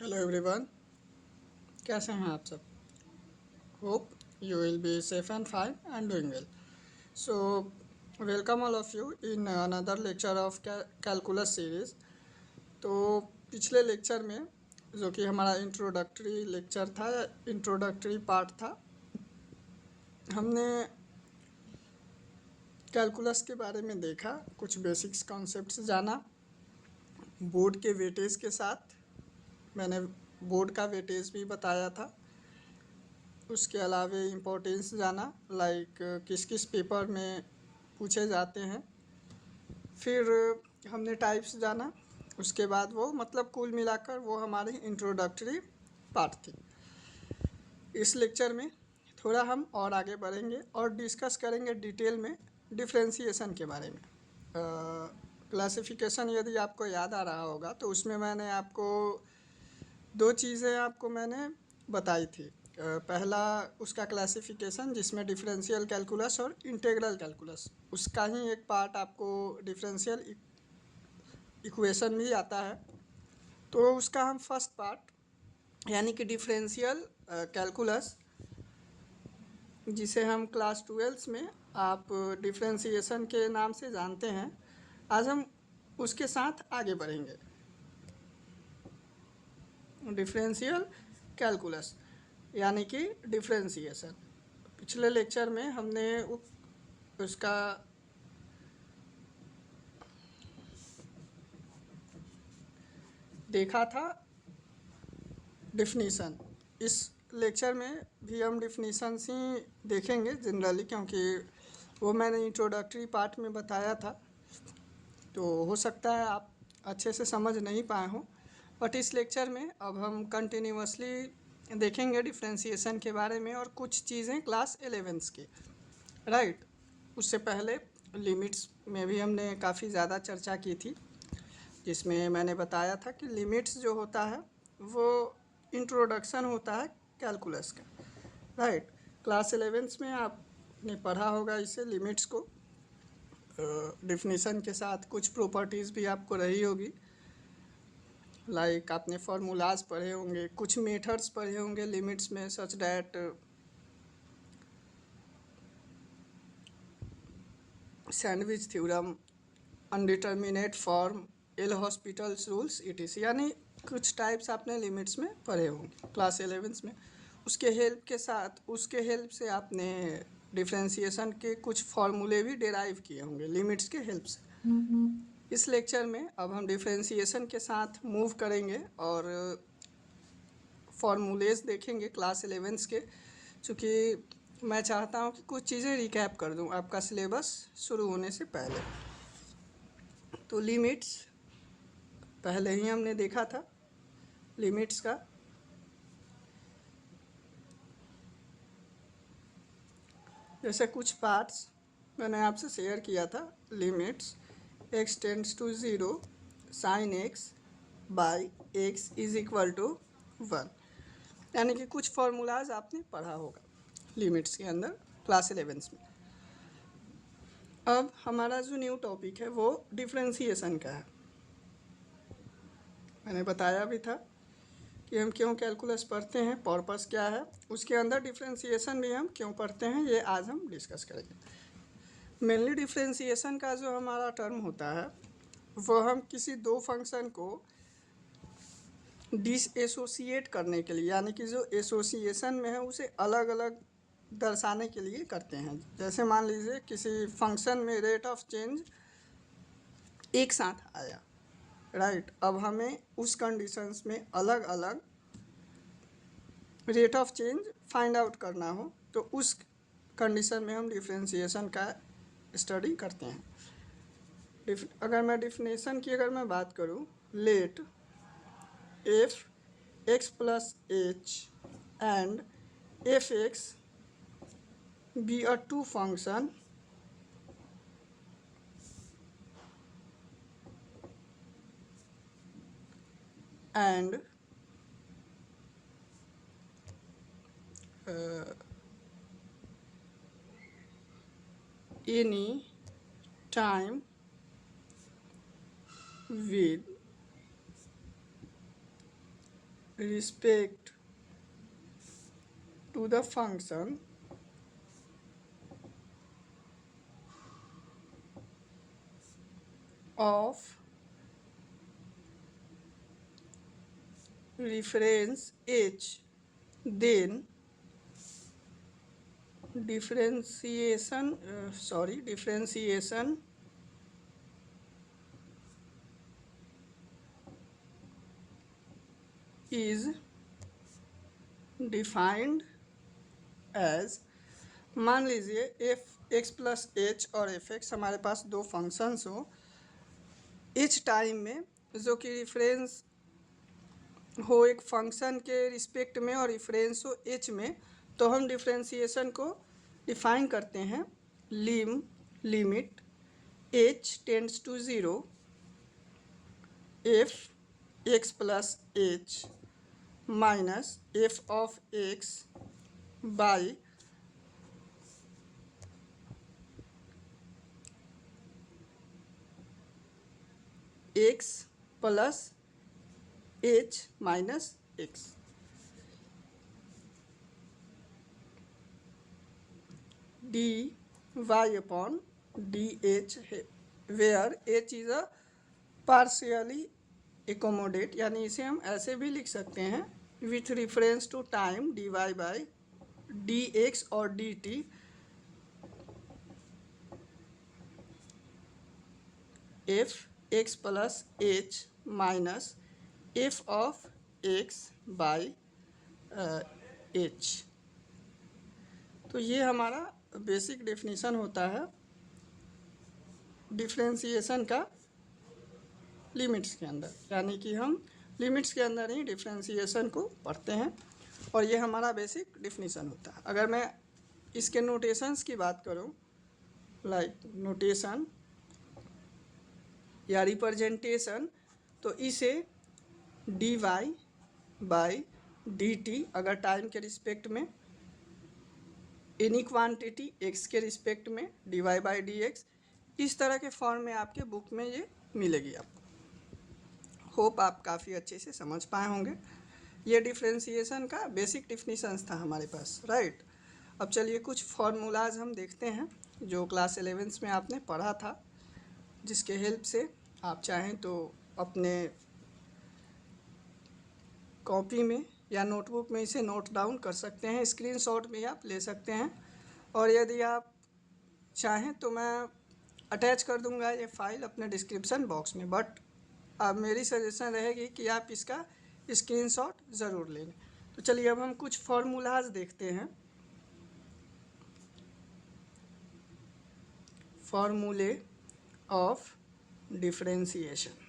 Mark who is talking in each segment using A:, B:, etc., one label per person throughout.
A: Hello everyone, कैसे हैं आप सब? Hope you will be safe and fine and doing well. So welcome all of you in another lecture of calculus series. तो पिछले lecture में, जो कि हमारा इंट्रोडक्टरी लेक्चर था, इंट्रोडक्टरी पार्ट था, हमने कैलकुलस के बारे में देखा, कुछ बेसिक्स कॉन्सेप्ट्स जाना. बोर्ड के वेटेज के साथ मैंने बोर्ड का वेटेज भी बताया था. उसके अलावे इम्पोर्टेंस जाना, लाइक किस किस पेपर में पूछे जाते हैं. फिर हमने टाइप्स जाना. उसके बाद वो मतलब कुल मिलाकर वो हमारी इंट्रोडक्टरी पार्ट थी. इस लेक्चर में थोड़ा हम और आगे बढ़ेंगे और डिस्कस करेंगे डिटेल में डिफ्रेंशिएशन के बारे में. क्लासिफिकेशन यदि आपको याद आ रहा होगा तो उसमें मैंने आपको दो चीज़ें आपको मैंने बताई थी. पहला उसका क्लासिफिकेशन, जिसमें डिफरेंशियल कैलकुलस और इंटीग्रल कैलकुलस, उसका ही एक पार्ट आपको डिफरेंशियल इक्वेशन भी आता है. तो उसका हम फर्स्ट पार्ट यानी कि डिफरेंशियल कैलकुलस, जिसे हम क्लास 12 में आप डिफरेंशिएशन के नाम से जानते हैं, आज हम उसके साथ आगे बढ़ेंगे. डिफरेंशियल कैलकुलस यानी कि डिफरेंशिएशन. पिछले लेक्चर में हमने उसका देखा था डिफिनीसन. इस लेक्चर में भी हम डिफिनीशंस ही देखेंगे जनरली, क्योंकि वो मैंने इंट्रोडक्टरी पार्ट में बताया था. तो हो सकता है आप अच्छे से समझ नहीं पाए हों, बट इस लेक्चर में अब हम कंटिन्यूअसली देखेंगे डिफरेंशिएशन के बारे में और कुछ चीज़ें क्लास 11 की. राइट. उससे पहले लिमिट्स में भी हमने काफ़ी ज़्यादा चर्चा की थी, जिसमें मैंने बताया था कि लिमिट्स जो होता है वो इंट्रोडक्शन होता है कैलकुलस का. राइट. क्लास 11 में आपने पढ़ा होगा इसे, लिमिट्स को. डिफिनीशन के साथ कुछ प्रॉपर्टीज़ भी आपको रही होगी, लाइक आपने फार्मूलाज पढ़े होंगे, कुछ मेथड्स पढ़े होंगे लिमिट्स में, such that sandwich theorem, indeterminate form, L Hospital's rules, ETC. यानी कुछ टाइप्स आपने लिमिट्स में पढ़े होंगे क्लास 11 में. उसके हेल्प से आपने डिफरेंशिएशन के कुछ फार्मूले भी डेराइव किए होंगे लिमिट्स के हेल्प से. इस लेक्चर में अब हम डिफरेंशिएशन के साथ मूव करेंगे और फार्मूलेज देखेंगे क्लास 11 के, चूँकि मैं चाहता हूँ कि कुछ चीज़ें रिकैप कर दूँ आपका सिलेबस शुरू होने से पहले. तो लिमिट्स पहले ही हमने देखा था. लिमिट्स का जैसे कुछ पार्ट्स मैंने आपसे शेयर किया था. Limits x tends to 0 sine x by x is equal to 1. यानी कि कुछ फार्मूलाज आपने पढ़ा होगा लिमिट्स के अंदर क्लास 11 में. अब हमारा जो न्यू टॉपिक है वो डिफरेंशिएशन का है. मैंने बताया भी था कि हम क्यों कैलकुलस पढ़ते हैं, पर्पस क्या है. उसके अंदर डिफरेंशिएशन भी हम क्यों पढ़ते हैं, ये आज हम डिस्कस करेंगे. मेनली डिफरेंशिएशन का जो हमारा टर्म होता है वो हम किसी दो फंक्शन को डिसएसोसिएट करने के लिए, यानी कि जो एसोसिएशन में है उसे अलग अलग दर्शाने के लिए करते हैं. जैसे मान लीजिए किसी फंक्शन में रेट ऑफ चेंज एक साथ आया. राइट. अब हमें उस कंडीशंस में अलग अलग rate of change find out करना हो तो उस कंडीशन में हम डिफरेंशिएशन का स्टडी करते हैं. अगर मैं बात करूँ, let F x plus H and F X be a to function and any time with respect to the function of reference h, then differentiation is defined as, मान लीजिए एफ एक्स प्लस एच और F x हमारे पास दो functions हो H time में, जो कि reference हो एक फंक्शन के रिस्पेक्ट में और रिफरेंस हो एच में, तो हम डिफ्रेंसिएशन को डिफाइन करते हैं limit h tends to zero f x plus h minus f of x by x plus h minus x. D y upon d h है, where h is a partially accommodate, यानी इसे हम ऐसे भी लिख सकते हैं with reference to time d Y by D x और d t f x plus h minus f of x by h. तो ये हमारा बेसिक डेफिनेशन होता है डिफ्रेंसिएशन का लिमिट्स के अंदर, यानी कि हम लिमिट्स के अंदर ही डिफ्रेंसिएशन को पढ़ते हैं और ये हमारा बेसिक डेफिनेशन होता है। अगर मैं इसके नोटेशंस की बात करूं, लाइक नोटेशन या रिप्रेजेंटेशन, तो इसे D Y by D T अगर टाइम के रिस्पेक्ट में, एनी क्वांटिटी एक्स के रिस्पेक्ट में D Y by D X, इस तरह के फॉर्म में आपके बुक में ये मिलेगी आपको। होप आप काफ़ी अच्छे से समझ पाए होंगे। ये डिफ्रेंसिएशन का बेसिक डिफिनीशंस था हमारे पास, राइट। अब चलिए कुछ फार्मूलाज हम देखते हैं जो क्लास 11th में आपने पढ़ा था, जिसके हेल्प से आप चाहें तो अपने कॉपी में या नोटबुक में इसे नोट डाउन कर सकते हैं, स्क्रीनशॉट भी आप ले सकते हैं, और यदि आप चाहें तो मैं अटैच कर दूंगा ये फाइल अपने डिस्क्रिप्शन बॉक्स में, बट अब मेरी सजेशन रहेगी कि आप इसका स्क्रीनशॉट ज़रूर लें। तो चलिए अब हम कुछ फार्मूलाज देखते हैं। फार्मूले ऑफ डिफरेंशिएशन।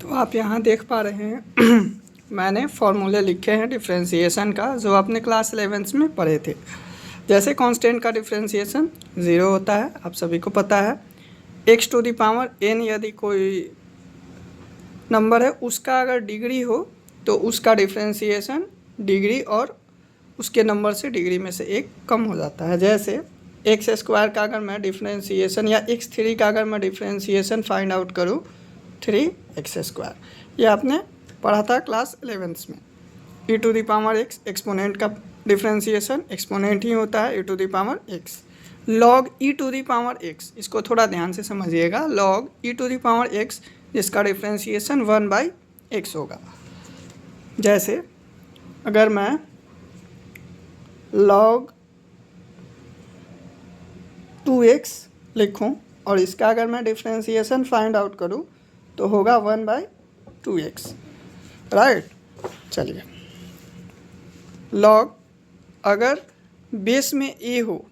A: तो आप यहाँ देख पा रहे हैं मैंने फार्मूले लिखे हैं डिफरेंशिएशन का, जो आपने क्लास 11th में पढ़े थे। जैसे कांस्टेंट का डिफरेंशिएशन 0 होता है, आप सभी को पता है। X to the power n यदि कोई नंबर है, उसका अगर डिग्री हो तो उसका डिफरेंशिएशन डिग्री और उसके नंबर से डिग्री में से एक कम हो जाता है। जैसे एक्स स्क्वायर का अगर मैं डिफरेंशिएशन या x3 का अगर मैं डिफरेंशिएशन फाइंड आउट करूँ 3x स्क्वायर, ये आपने पढ़ा था क्लास 11th में। e to the power x exponent का डिफरेंशिएशन एक्सपोनेंट ही होता है e to the power x। log e to the power x, इसको थोड़ा ध्यान से समझिएगा, log e to the power x जिसका डिफरेंशिएशन 1/x होगा। जैसे अगर मैं log 2x लिखूं और इसका अगर मैं डिफरेंशिएशन फाइंड आउट करूं तो होगा 1/2x, राइट। चलिए log अगर बेस में a हो,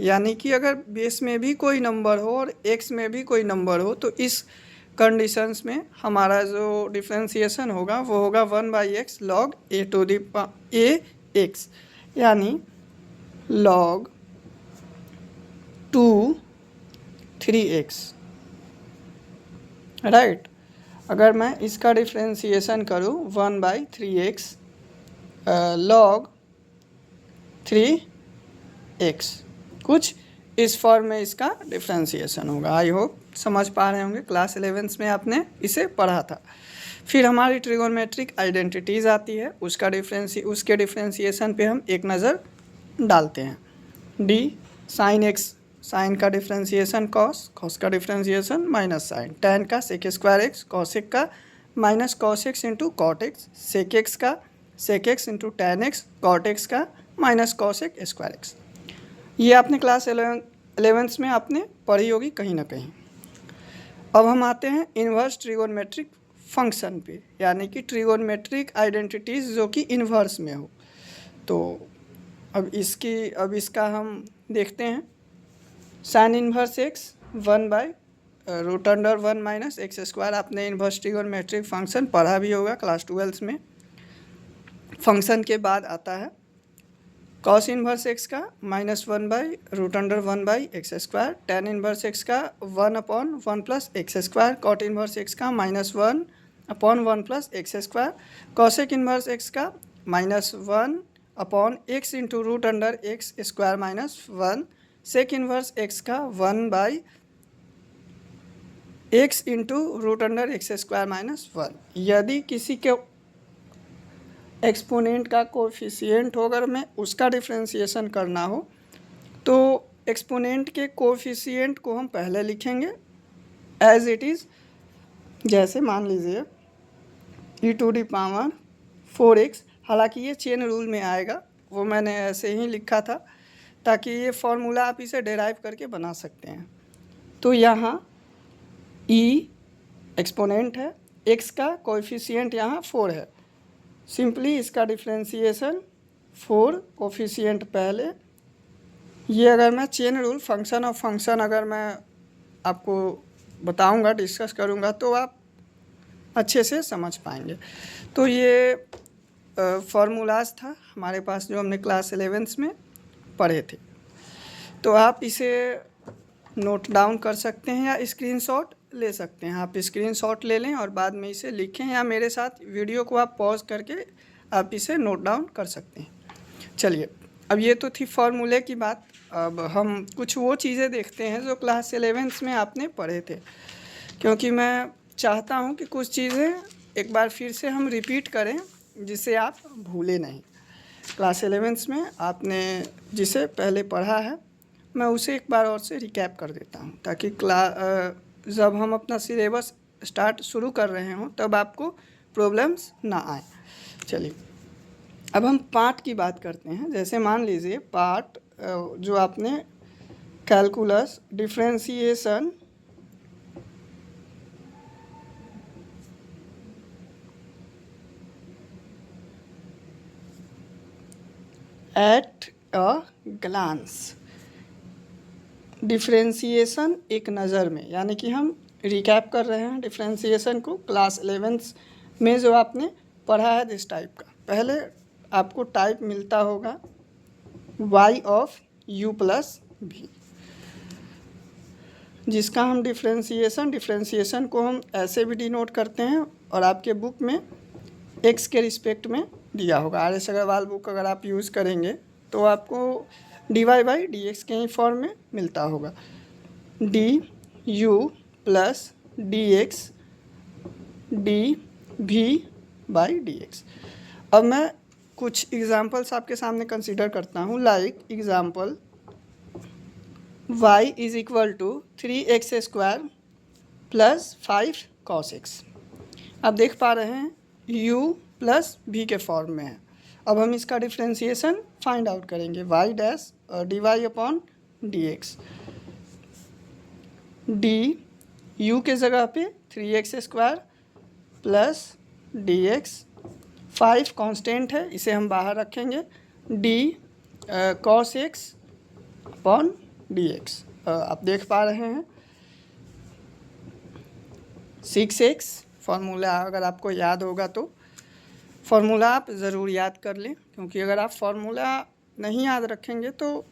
A: यानी कि अगर बेस में भी कोई नंबर हो और x में भी कोई नंबर हो, तो इस कंडीशंस में हमारा जो डिफरेंशिएशन होगा वो होगा 1/x log a to the x, यानी log 3x, राइट। अगर मैं इसका डिफरेंशिएशन करूँ 1/3x log 3x, कुछ इस फॉर्म में इसका डिफ्रेंसिएशन होगा। आई होप समझ पा रहे होंगे, क्लास 11th में आपने इसे पढ़ा था। फिर हमारी ट्रिगोनमेट्रिक आइडेंटिटीज़ आती है, उसके डिफ्रेंसिएशन पे हम एक नज़र डालते हैं। डी साइन एक्स, साइन का डिफ्रेंसिएशन कॉस, कॉस का डिफ्रेंसिएशन माइनस साइन, टैन का सेक स्क्वायर एक्स, कॉसेक का minus cos x into cot x, sec x का sec x into tan x, cot x का माइनस कॉसेक स्क्वायर एक्स। ये आपने class 11th में आपने पढ़ी होगी कहीं ना कहीं। अब हम आते हैं इन्वर्स ट्रिगोनमेट्रिक फंक्शन पे, यानी कि ट्रिगोनमेट्रिक आइडेंटिटीज़ जो कि इन्वर्स में हो। तो अब इसका हम देखते हैं। Sign inverse x 1/√1 minus x square, आपने इन्वर्स ट्रिगोनमेट्रिक फंक्शन पढ़ा भी होगा क्लास 12th में। फंक्शन के बाद आता है कॉस इन्वर्स एक्स का -1/√1/x square, tan inverse X का 1/1 plus X square, cot inverse X का -1/1 plus X square, cosec inverse X का -1/x into √x square -1, sec inverse X का 1/x इंटू √x स्क्वायर -1। यदि किसी के exponent का coefficient हो, अगर मैं उसका डिफ्रेंसिएशन करना हो तो एक्सपोनेंट के कोफिशिएंट को हम पहले लिखेंगे एज इट इज़। जैसे मान लीजिए e⁴x, हालांकि ये चेन रूल में आएगा, वो मैंने ऐसे ही लिखा था ताकि ये फॉर्मूला आप इसे डेराइव करके बना सकते हैं। तो यहाँ e एक्सपोनेंट है, x का कोएफिशिएंट यहाँ 4 है, सिंपली इसका डिफ्रेंसिएशन 4 कोफिशिएंट पहले। ये अगर मैं chain rule function of function अगर मैं आपको बताऊंगा, डिस्कस करूंगा, तो आप अच्छे से समझ पाएंगे। तो ये फार्मूलाज था हमारे पास जो हमने क्लास 11th में पढ़े थे। तो आप इसे नोट डाउन कर सकते हैं या स्क्रीनशॉट ले सकते हैं। आप स्क्रीनशॉट ले लें और बाद में इसे लिखें, या मेरे साथ वीडियो को आप पॉज करके आप इसे नोट डाउन कर सकते हैं। चलिए, अब ये तो थी फार्मूले की बात। अब हम कुछ वो चीज़ें देखते हैं जो क्लास 11th में आपने पढ़े थे, क्योंकि मैं चाहता हूँ कि कुछ चीज़ें एक बार फिर से हम रिपीट करें जिसे आप भूले नहीं। क्लास 11th में आपने जिसे पहले पढ़ा है मैं उसे एक बार और से रिकैप कर देता हूँ, ताकि जब हम अपना सिलेबस शुरू कर रहे हों तब आपको प्रॉब्लम्स ना आए। चलिए, अब हम पार्ट की बात करते हैं। जैसे मान लीजिए पार्ट जो आपने calculus differentiation at a glance, differentiation एक नज़र में, यानी कि हम रिकैप कर रहे हैं डिफरेंशिएशन को क्लास 11th में जो आपने पढ़ा है दिस टाइप का। पहले आपको टाइप मिलता होगा y of u plus v, जिसका हम डिफरेंशिएशन को हम ऐसे भी डिनोट करते हैं, और आपके बुक में x के रिस्पेक्ट में दिया होगा। RS अग्रवाल बुक अगर आप यूज़ करेंगे तो आपको dy/dx के ही फॉर्म में मिलता होगा, du प्लस dx dv/dx। अब मैं कुछ एग्जांपल्स आपके सामने कंसीडर करता हूँ। Like example y is equal to 3x² plus 5 cos x। आप देख पा रहे हैं u प्लस v के फॉर्म में है। अब हम इसका डिफ्रेंशिएशन फाइंड आउट करेंगे, y dash dy/dx, D u के जगह पे 3x² प्लस dx, 5 कांस्टेंट है, इसे हम बाहर रखेंगे, d cos x/dx। आप देख पा रहे हैं 6x फार्मूला, अगर आपको याद होगा तो फार्मूला आप ज़रूर याद कर लें, क्योंकि अगर आप फार्मूला नहीं याद रखेंगे तो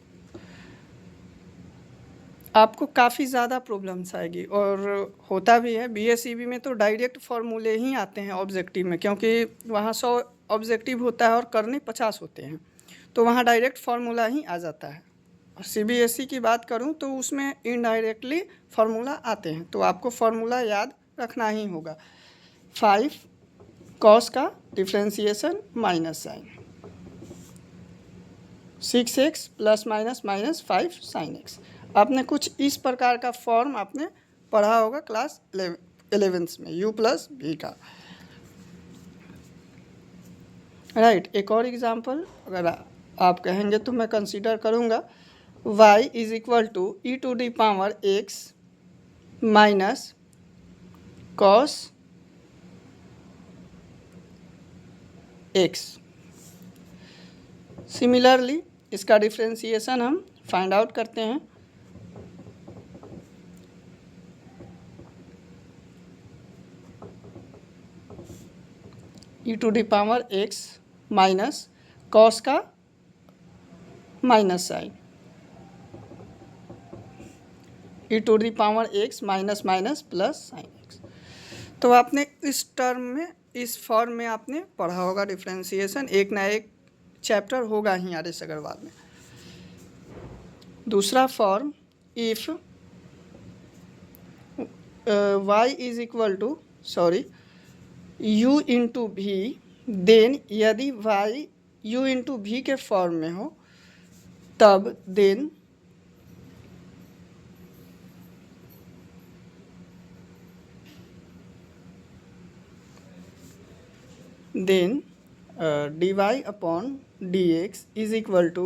A: आपको काफ़ी ज़्यादा प्रॉब्लम्स आएगी। और होता भी है BSEB में तो डायरेक्ट फार्मूले ही आते हैं ऑब्जेक्टिव में, क्योंकि वहाँ 100 ऑब्जेक्टिव होता है और करने 50 होते हैं, तो वहाँ डायरेक्ट फार्मूला ही आ जाता है। और CBSE की बात करूँ तो उसमें इनडायरेक्टली फार्मूला आते हैं, तो आपको फार्मूला याद रखना ही होगा। 5 कॉस का differentiation minus sine, 6x plus minus minus 5 sine x। आपने कुछ इस प्रकार का फॉर्म आपने पढ़ा होगा क्लास 11th में, u प्लस v का, राइट। एक और एग्जांपल अगर आप कहेंगे तो मैं कंसीडर करूँगा, y is equal to e to the power x minus cos x। Similarly इसका डिफ्रेंसिएशन हम फाइंड आउट करते हैं। e to the power x minus cos का minus sine, e to the power x minus minus plus sine x। तो आपने इस term में, इस फॉर्म में आपने पढ़ा होगा डिफ्रेंसिएशन, एक ना एक चैप्टर होगा ही आर.एस. अग्रवाल में। दूसरा form, if y is equal to u into v, then यदि y u इंटू भी के फॉर्म में हो तब then dy upon dx is equal to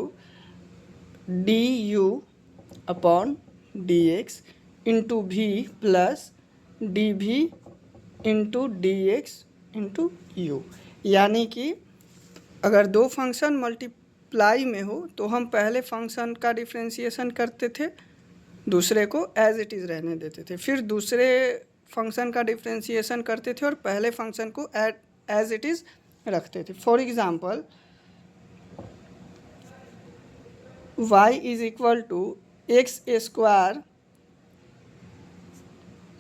A: du upon dx into v plus dv into dx into u। यानी कि अगर दो function multiply में हो तो हम पहले फंक्शन का डिफ्रेंसिएशन करते थे, दूसरे को एज इट इज़ रहने देते थे, फिर दूसरे फंक्शन का डिफ्रेंसिएशन करते थे और पहले फंक्शन को एज इट इज़ रखते थे। For example y is equal to x square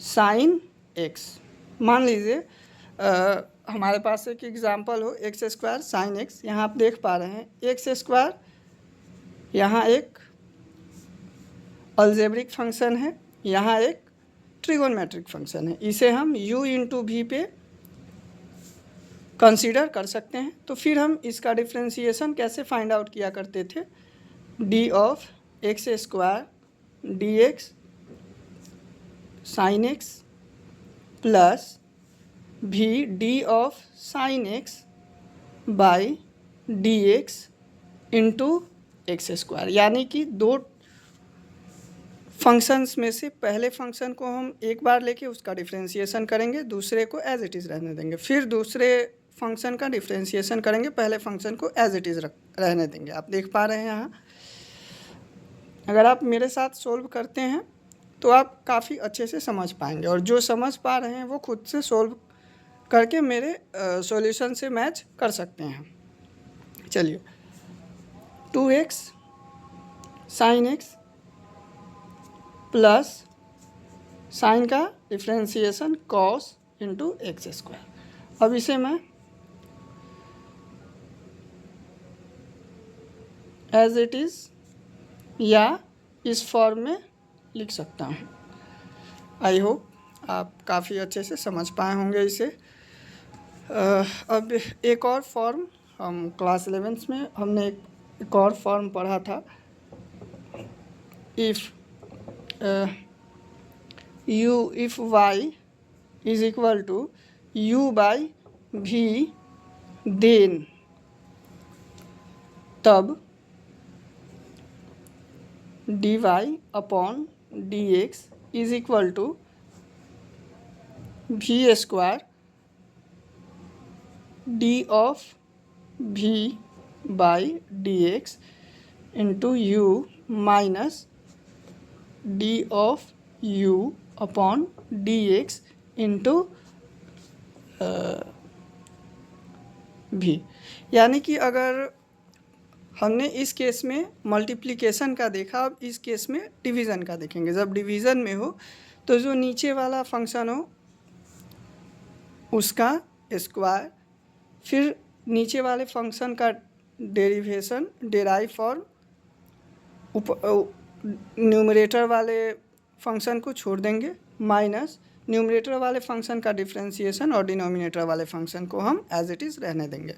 A: sine x। मान लीजिए हमारे पास एक एग्जांपल हो एक्स स्क्वायर साइन x। यहाँ आप देख पा रहे हैं एक्स स्क्वायर, यहाँ एक अलजेब्रिक फंक्शन है, यहाँ एक ट्रिगोनमेट्रिक फंक्शन है। इसे हम u इंटू भी पे कंसीडर कर सकते हैं। तो फिर हम इसका डिफ्रेंसिएशन कैसे फाइंड आउट किया करते थे, d of x square d x sine x plus भी d of sine x by D x into x square. यानी कि दो फंक्शंस में से पहले फंक्शन को हम एक बार लेके उसका डिफ्रेंसिएशन करेंगे, दूसरे को एज इट इज़ रहने देंगे, फिर दूसरे फंक्शन का डिफ्रेंसिएशन करेंगे, पहले फंक्शन को एज इट इज़ रहने देंगे। आप देख पा रहे हैं यहाँ, अगर आप मेरे साथ सोल्व करते हैं तो आप काफ़ी अच्छे से समझ पाएंगे, और जो समझ पा रहे हैं वो खुद से सोल्व करके मेरे सॉल्यूशन से मैच कर सकते हैं। चलिए, 2x sine x plus sine का differentiation cos into x square. अब इसे मैं एज इट इज़ या इस फॉर्म में लिख सकता हूँ। आई होप आप काफ़ी अच्छे से समझ पाए होंगे इसे। अब एक और फॉर्म, हम क्लास 11th में हमने एक और फॉर्म पढ़ा था, if y is equal to u by v, then तब dy upon dx is equal to v square d of v by D x into u minus d of u upon d x into v. यानी कि अगर हमने इस case में multiplication का देखा, अब इस केस में डिवीज़न का देखेंगे। जब डिवीज़न में हो तो जो नीचे वाला फंक्शन हो उसका स्क्वायर, फिर नीचे वाले फंक्शन का डेरिवेशन डेराइव फॉर्म न्यूमरेटर वाले फंक्शन को छोड़ देंगे, माइनस न्यूमरेटर वाले फंक्शन का डिफरेंशिएशन और डिनोमिनेटर वाले फंक्शन को हम एज इट इज़ रहने देंगे।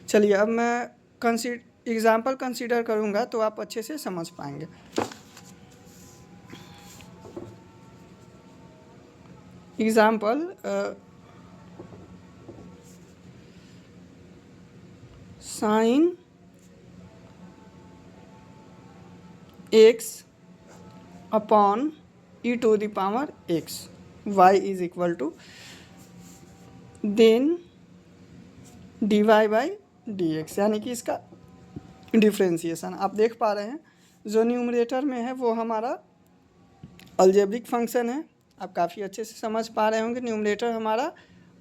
A: चलिए अब मैं एग्जाम्पल कंसीडर करूँगा तो आप अच्छे से समझ पाएंगे। Example sine x upon e to the power x y is equal to then dy by dx, यानी कि इसका डिफ्रेंशिएशन आप देख पा रहे हैं। जो न्यूमरेटर में है वो हमारा अलजेब्रिक फंक्शन है, आप काफ़ी अच्छे से समझ पा रहे होंगे। न्यूमरेटर हमारा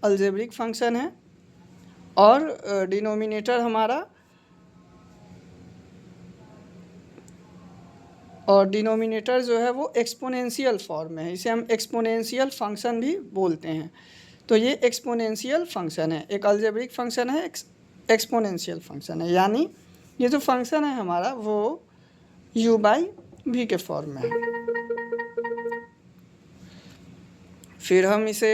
A: अलजेब्रिक फंक्शन है और डिनोमिनेटर हमारा जो है वो एक्सपोनेंशियल फॉर्म में है, इसे हम एक्सपोनेंशियल फंक्शन भी बोलते हैं। तो ये एक्सपोनेंशियल फंक्शन है, एक अलजेब्रिक फंक्शन है, एक्सपोनेंशियल फंक्शन है, यानी ये जो फंक्शन है हमारा वो u बाई वी के फॉर्म में है। फिर हम इसे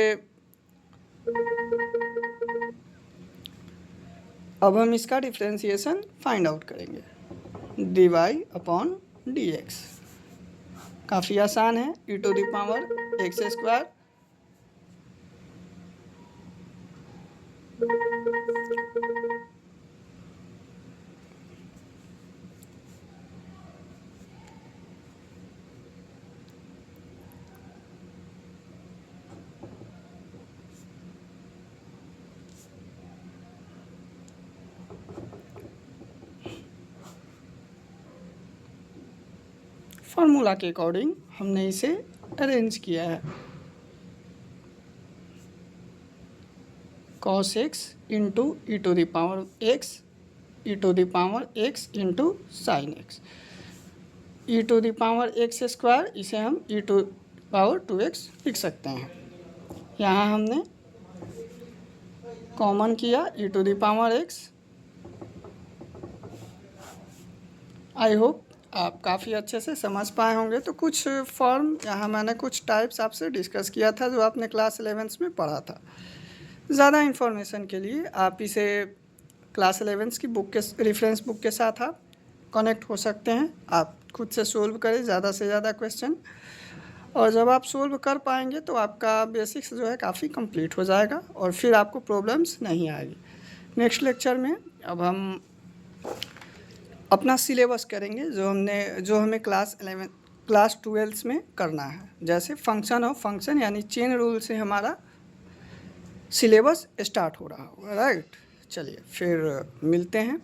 A: अब हम इसका डिफरेंशिएशन फाइंड आउट करेंगे, dy अपॉन dx। काफ़ी आसान है, e to the power x square formula के अकॉर्डिंग हमने इसे अरेंज किया है। cos x into e to the power x e to the power x into sine x, e to the power x square इसे हम ई to power 2x लिख सकते हैं। यहाँ हमने कॉमन किया e to the power x। I hope आप काफ़ी अच्छे से समझ पाए होंगे। तो कुछ फॉर्म यहाँ मैंने कुछ टाइप्स आपसे डिस्कस किया था जो आपने क्लास 11th में पढ़ा था। ज़्यादा इन्फॉर्मेशन के लिए आप इसे क्लास 11th की बुक के रेफरेंस बुक के साथ आप कनेक्ट हो सकते हैं। आप खुद से सोल्व करें ज़्यादा से ज़्यादा क्वेश्चन, और जब आप सोल्व कर पाएंगे तो आपका बेसिक्स जो है काफ़ी कंप्लीट हो जाएगा और फिर आपको प्रॉब्लम्स नहीं आएगी। नेक्स्ट लेक्चर में अब हम अपना सिलेबस करेंगे जो हमें क्लास 12th में करना है। जैसे फंक्शन ऑफ फंक्शन यानी चेन रूल से हमारा सिलेबस स्टार्ट हो रहा होगा, राइट। चलिए फिर मिलते हैं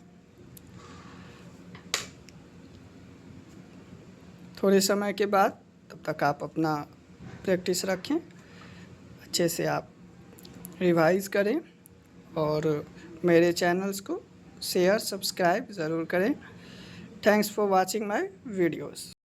A: थोड़े समय के बाद। तब तक आप अपना प्रैक्टिस रखें, अच्छे से आप रिवाइज करें और मेरे चैनल्स को शेयर सब्सक्राइब ज़रूर करें। Thanks for watching my videos.